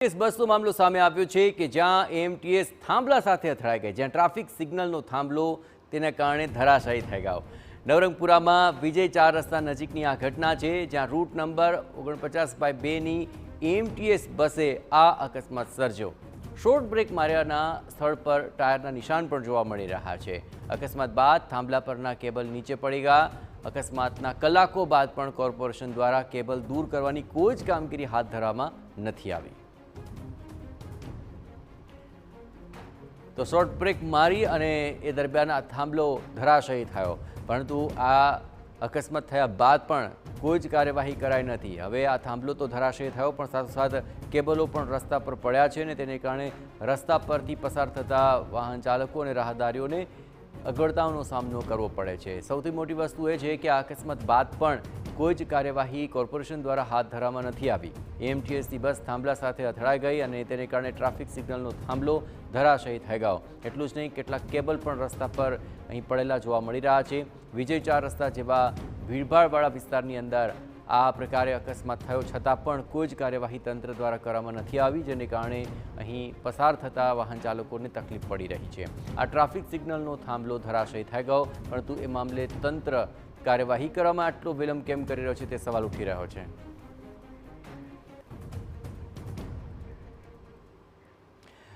બસનો મામલો સામે આવ્યો છે કે જ્યાં એએમટીએસ થાંભલા સાથે અથડાઈ ગઈ, જ્યાં ટ્રાફિક સિગ્નલનો થાંભલો તેના કારણે ધરાશાયી થઈ ગયો। નવરંગપુરામાં વિજય 4 રસ્તા નજીકની આ ઘટના છે, જ્યાં રૂટ નંબર 49/2ની એએમટીએસ બસે આ અકસ્માત સર્જ્યો। શોર્ટ બ્રેક માર્યાના સ્થળ પર ટાયરના નિશાન પણ જોવા મળી રહ્યા છે। અકસ્માત બાદ થાંભલા પરના કેબલ નીચે પડી ગયા। અકસ્માતના કલાકો બાદ પણ કોર્પોરેશન દ્વારા કેબલ દૂર કરવાની કોઈ જ કામગીરી હાથ ધરવામાં નથી આવી। તો શોર્ટ બ્રેક મારી અને એ દરમિયાન આ થાંભલો ધરાશાયી થયો, પરંતુ આ અકસ્માત થયા બાદ પણ કોઈ જ કાર્યવાહી કરાઈ નથી। હવે આ થાંભલો તો ધરાશાયી થયો, પણ સાથોસાથ કેબલો પણ રસ્તા પર પડ્યા છે અને તેને કારણે રસ્તા પરથી પસાર થતા વાહન ચાલકો અને રાહદારીઓને અગવડતાઓનો સામનો કરવો પડે છે। સૌથી મોટી વસ્તુ એ છે કે આ અકસ્માત બાદ પણ કોઈ જ કાર્યવાહી કોર્પોરેશન દ્વારા હાથ ધરવામાં નથી આવી। એએમટીએસની બસ થાંભલા સાથે અથડાઈ ગઈ અને તેને કારણે ટ્રાફિક સિગ્નલનો થાંભલો ધરાશાયી થઈ ગયો। એટલું જ નહીં, કેટલાક કેબલ પણ રસ્તા પર અહીં પડેલા જોવા મળી રહ્યા છે। વિજય 4 રસ્તા જેવા ભીડભાડવાળા વિસ્તારની અંદર આ પ્રકારે અકસ્માત થયો છતાં પણ કોઈ જ કાર્યવાહી તંત્ર દ્વારા કરવામાં નથી આવી, જેને કારણે અહીં પસાર થતા વાહન ચાલકોને તકલીફ પડી રહી છે। આ ટ્રાફિક સિગ્નલનો થાંભલો ધરાશાયી થઈ ગયો, પરંતુ એ મામલે તંત્ર કાર્યવાહી કરવામાં આટલો વિલંબ કેમ કરી રહ્યો છે તે સવાલ ઉઠી રહ્યો છે।